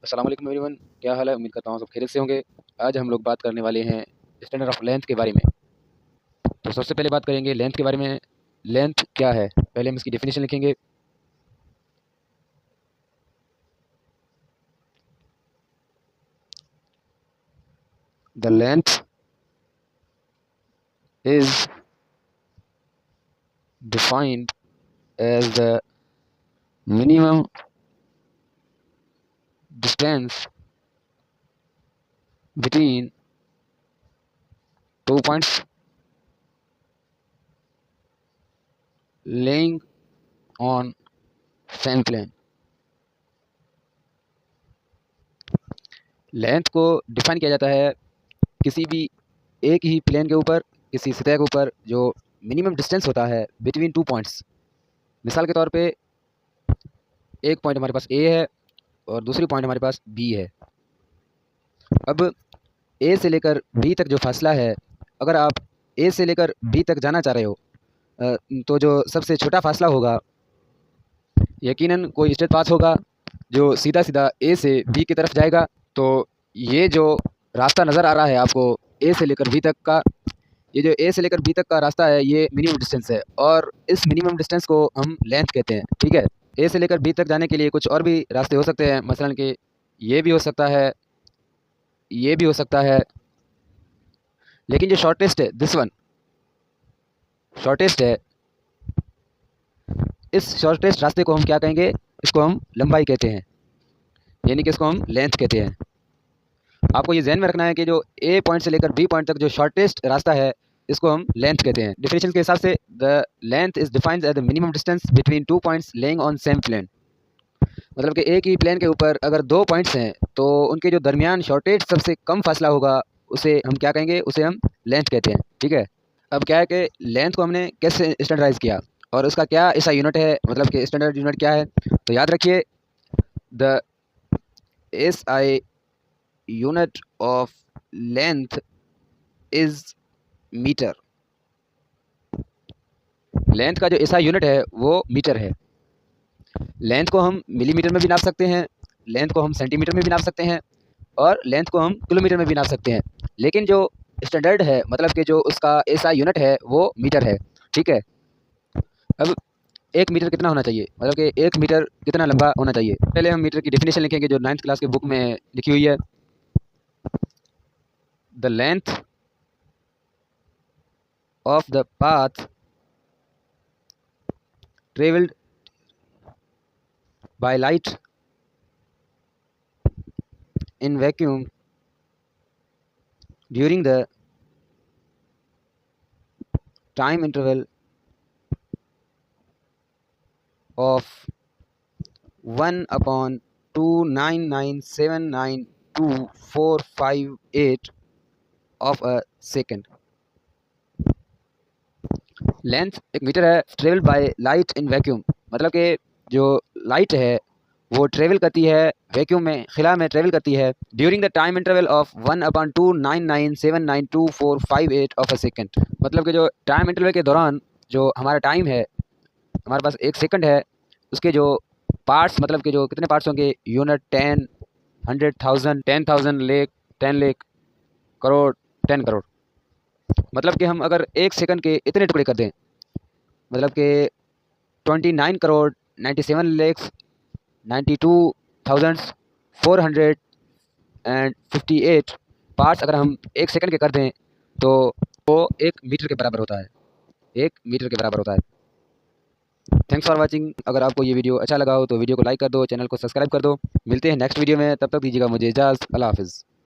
अस्सलाम वालेकुम एवरीवन, क्या हाल है। उम्मीद करता हूँ सब खैरियत से होंगे। आज हम लोग बात करने वाले हैं स्टैंडर्ड ऑफ लेंथ के बारे में। तो सबसे पहले बात करेंगे लेंथ के बारे में। लेंथ क्या है, पहले हम इसकी डेफिनेशन लिखेंगे। The length is defined as the minimum distance between 2 points laying on same plane। Length को डिफाइन किया जाता है किसी भी एक ही प्लेन के ऊपर, किसी सतह के ऊपर जो मिनिमम डिस्टेंस होता है बिटवीन 2 पॉइंट्स। मिसाल के तौर पे एक पॉइंट हमारे पास ए है और दूसरी पॉइंट हमारे पास बी है। अब ए से लेकर बी तक जो फासला है, अगर आप ए से लेकर बी तक जाना चाह रहे हो तो जो सबसे छोटा फासला होगा यकीनन कोई स्ट्रेट पाथ होगा जो सीधा सीधा ए से बी की तरफ जाएगा। तो ये जो रास्ता नज़र आ रहा है आपको ए से लेकर बी तक का, ये जो ए से लेकर बी तक का रास्ता है ये मिनिमम डिस्टेंस है और इस मिनिमम डिस्टेंस को हम लेंथ कहते हैं। ठीक है, ए से लेकर बी तक जाने के लिए कुछ और भी रास्ते हो सकते हैं, मसलन कि ये भी हो सकता है, ये भी हो सकता है, लेकिन जो शॉर्टेस्ट है दिस वन शॉर्टेस्ट है। इस शॉर्टेस्ट रास्ते को हम क्या कहेंगे, इसको हम लंबाई कहते हैं, यानी कि इसको हम लेंथ कहते हैं। आपको ये ध्यान में रखना है कि जो ए पॉइंट से लेकर बी पॉइंट तक जो शॉर्टेस्ट रास्ता है इसको हम लेंथ कहते हैं। डेफिनेशन के हिसाब से the length is defined as the minimum distance between 2 points laying on same plane. मतलब कि एक ही प्लेन के ऊपर अगर 2 पॉइंट्स हैं तो उनके जो दरमियान शॉर्टेस्ट सबसे कम फासला होगा उसे हम क्या कहेंगे, उसे हम लेंथ कहते हैं। ठीक है, अब क्या है कि लेंथ को हमने कैसे स्टैंडर्डाइज किया और उसका क्या ऐसा यूनिट है, मतलब कि स्टैंडर्ड यूनिट क्या है। तो याद रखिए, the SI unit of length is metre. Length का जो ऐसा यूनिट है वो मीटर है। लेंथ को हम मिलीमीटर में भी नाप सकते हैं, लेंथ को हम सेंटीमीटर में भी नाप सकते हैं और लेंथ को हम किलोमीटर में भी नाप सकते हैं, लेकिन जो स्टैंडर्ड है, मतलब कि जो उसका ऐसा यूनिट है वो मीटर है। ठीक है, अब 1 मीटर कितना होना चाहिए, मतलब कि 1 मीटर कितना लंबा होना चाहिए। पहले हम मीटर की डेफिनेशन लिखेंगे जो 9th क्लास के बुक में लिखी हुई है। The length of the path traveled by light in vacuum during the time interval of 1/299792458 of a second। Length 1 metre है, travel by light in vacuum, मतलब कि जो लाइट है वो ट्रेवल करती है वैक्यूम में, खिला में ट्रेवल करती है during the time interval of 1/299792458 of a second. मतलब कि जो टाइम इंटरवल के दौरान जो हमारा टाइम है, हमारे पास 1 सेकंड है, उसके जो पार्ट्स, मतलब कि जो कितने पार्ट्स होंगे, यूनिट 10, 100,000, 10,000, लेख, 10 लेख, करोड़, 10 करोड़। मतलब कि हम अगर 1 सेकंड के इतने टुकड़े कर दें, मतलब कि 29,97,92,458 पार्ट्स अगर हम 1 सेकंड के कर दें तो वो 1 मीटर के बराबर होता है, 1 मीटर के बराबर होता है। Thanks for watching. अगर आपको ये वीडियो अच्छा लगा हो तो वीडियो को लाइक कर दो, चैनल को सब्सक्राइब कर दो। मिलते हैं नेक्स्ट वीडियो में, तब तक दीजिएगा मुझे इजाज़त। अल्लाह हाफिज़।